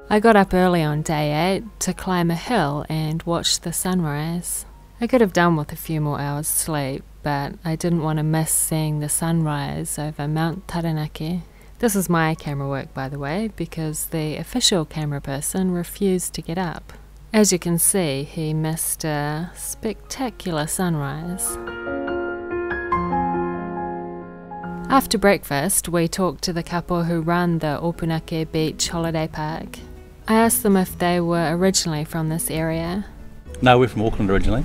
I got up early on day 8 to climb a hill and watch the sunrise. I could have done with a few more hours sleep, but I didn't want to miss seeing the sunrise over Mount Taranaki. This is my camera work, by the way, because the official camera person refused to get up. As you can see, he missed a spectacular sunrise. After breakfast, we talked to the couple who run the Opunake Beach holiday park. I asked them if they were originally from this area. No, we're from Auckland originally.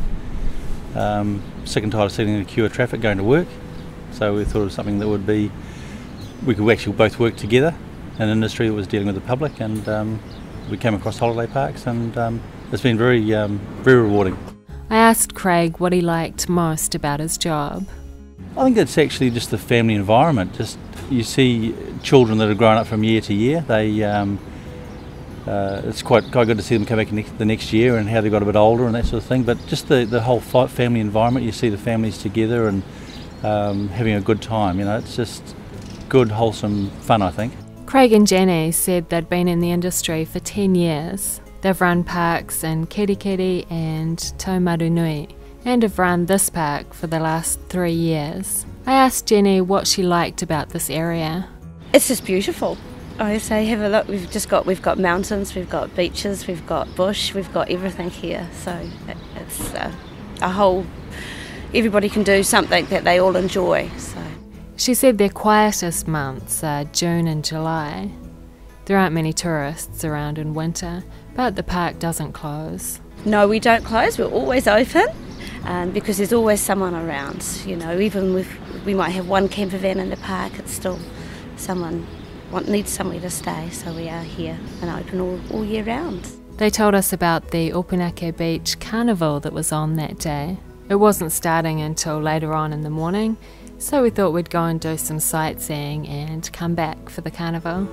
Sick and tired of sitting in the queue of traffic going to work, so we thought of something that would be, we could actually both work together in an industry that was dealing with the public, and we came across holiday parks, and it's been very rewarding. I asked Craig what he liked most about his job. I think it's actually just the family environment. Just you see children that have grown up from year to year. It's quite good to see them come back the next year and how they got a bit older and that sort of thing. But just the whole family environment, you see the families together and having a good time. You know, it's just good, wholesome fun, I think. Craig and Jenny said they'd been in the industry for 10 years. They've run parks in Kirikiri and Taumarunui, and have run this park for the last 3 years. I asked Jenny what she liked about this area. It's just beautiful. I say have a look. We've got mountains, we've got beaches, we've got bush, we've got everything here. So it's a whole. Everybody can do something that they all enjoy. So she said their quietest months are June and July. There aren't many tourists around in winter, but the park doesn't close. No, we don't close. We're always open. Because there's always someone around, you know, even we might have one campervan in the park, it's still someone needs somewhere to stay, so we are here and open all year round. They told us about the Opunake Beach Carnival that was on that day. It wasn't starting until later on in the morning, so we thought we'd go and do some sightseeing and come back for the carnival.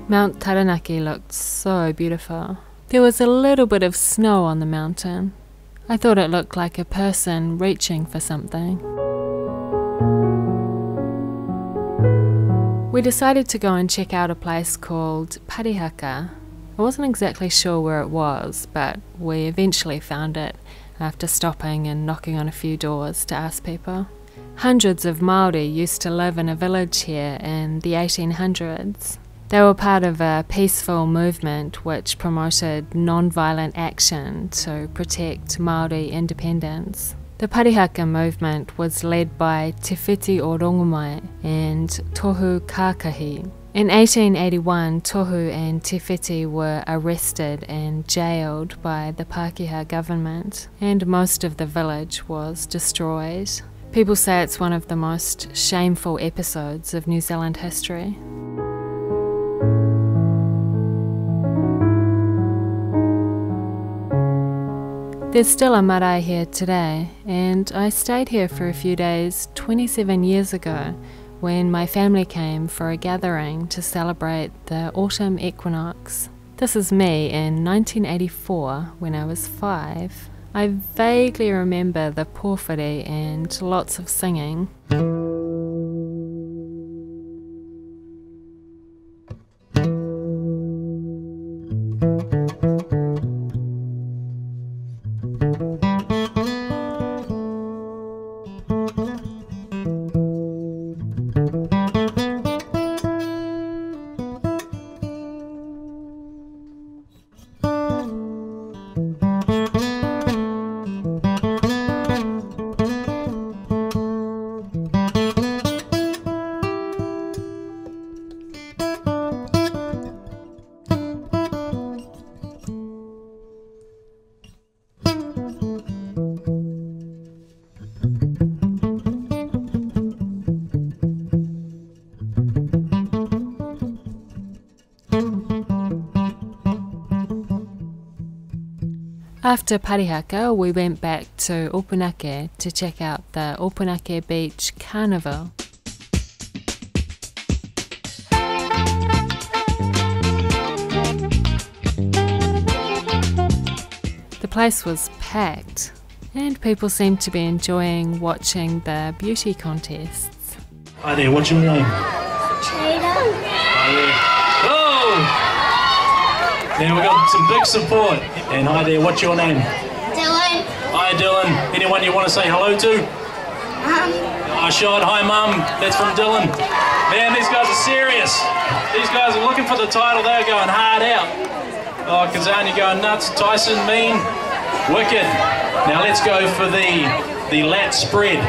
Mount Taranaki looked so beautiful. There was a little bit of snow on the mountain. I thought it looked like a person reaching for something. We decided to go and check out a place called Parihaka. I wasn't exactly sure where it was, but we eventually found it after stopping and knocking on a few doors to ask people. Hundreds of Māori used to live in a village here in the 1800s. They were part of a peaceful movement which promoted non-violent action to protect Māori independence. The Parihaka movement was led by Te Whiti o Rongomai and Tohu Kākahi. In 1881, Tohu and Te Whiti were arrested and jailed by the Pākehā government, and most of the village was destroyed. People say it's one of the most shameful episodes of New Zealand history. There's still a marae here today, and I stayed here for a few days 27 years ago when my family came for a gathering to celebrate the autumn equinox. This is me in 1984 when I was 5. I vaguely remember the pōwhiri and lots of singing. After Parihaka, we went back to Opunake to check out the Opunake Beach Carnival. The place was packed. and people seem to be enjoying watching the beauty contests. Hi there, what's your name? Cheetah. Hi there. Oh! Now we've got some big support. And hi there, what's your name? Dylan. Hi Dylan. Anyone you want to say hello to? Hi Sean, hi Mum. That's from Dylan. Man, these guys are serious. These guys are looking for the title. They're going hard out. Oh, Kazan, you're going nuts. Tyson, mean. Wicked. Now let's go for the lat spread.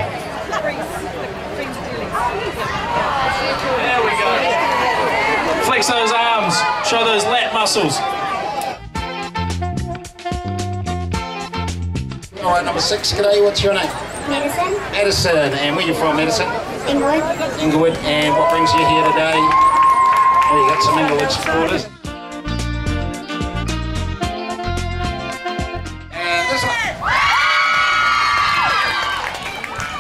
There we go. Flex those arms. Show those lat muscles. All right, number 6, g'day, what's your name? Medicine. Edison, and where you from, Edison? Inglewood. Inglewood, and what brings you here today? Oh, you got some Inglewood supporters. And this one.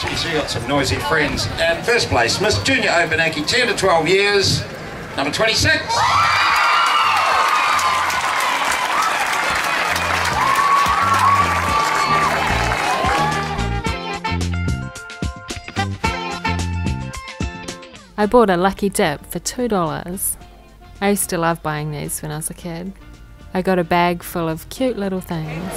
Geez, you got some noisy friends. And first place, Miss Junior Opunake, 10 to 12 years, number 26. I bought a lucky dip for $2. I used to love buying these when I was a kid. I got a bag full of cute little things.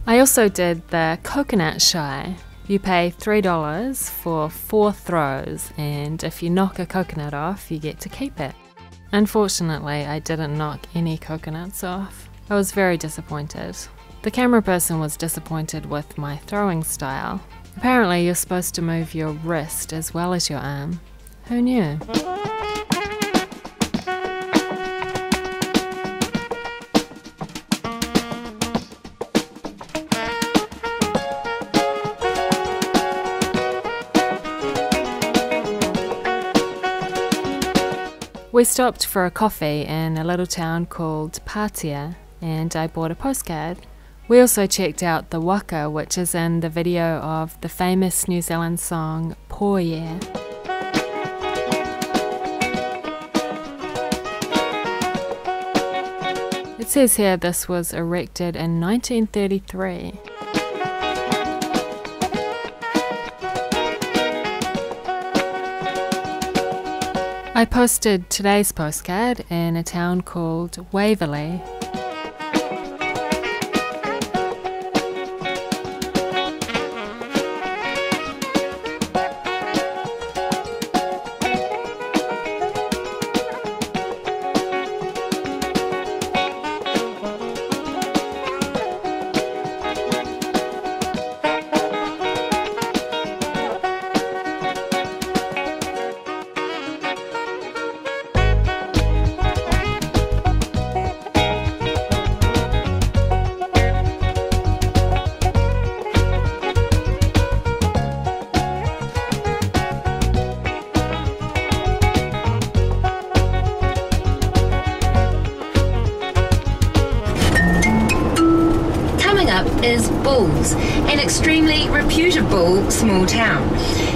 I also did the coconut shy. You pay $3 for 4 throws, and if you knock a coconut off, you get to keep it. Unfortunately, I didn't knock any coconuts off. I was very disappointed. The camera person was disappointed with my throwing style. Apparently you're supposed to move your wrist as well as your arm. Who knew? We stopped for a coffee in a little town called Patea, and I bought a postcard. We also checked out the waka, which is in the video of the famous New Zealand song Patea. It says here this was erected in 1933. I posted today's postcard in a town called Waverley. Is Bulls, an extremely reputable small town.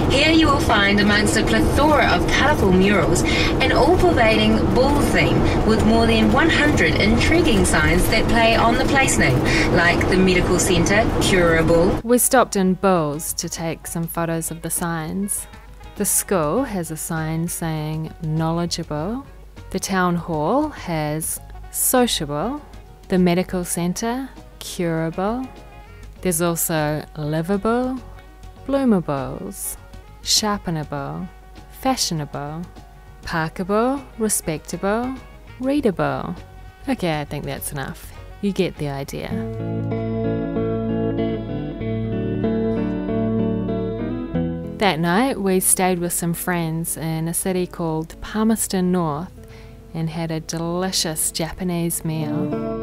Here you will find amongst a plethora of colourful murals an all-pervading bull theme with more than 100 intriguing signs that play on the place name, like the medical centre, Curable. We stopped in Bulls to take some photos of the signs. The school has a sign saying knowledgeable. The town hall has sociable. The medical centre, curable. There's also livable, bloomables, sharpenable, fashionable, parkable, respectable, readable. Okay, I think that's enough. You get the idea. That night we stayed with some friends in a city called Palmerston North and had a delicious Japanese meal.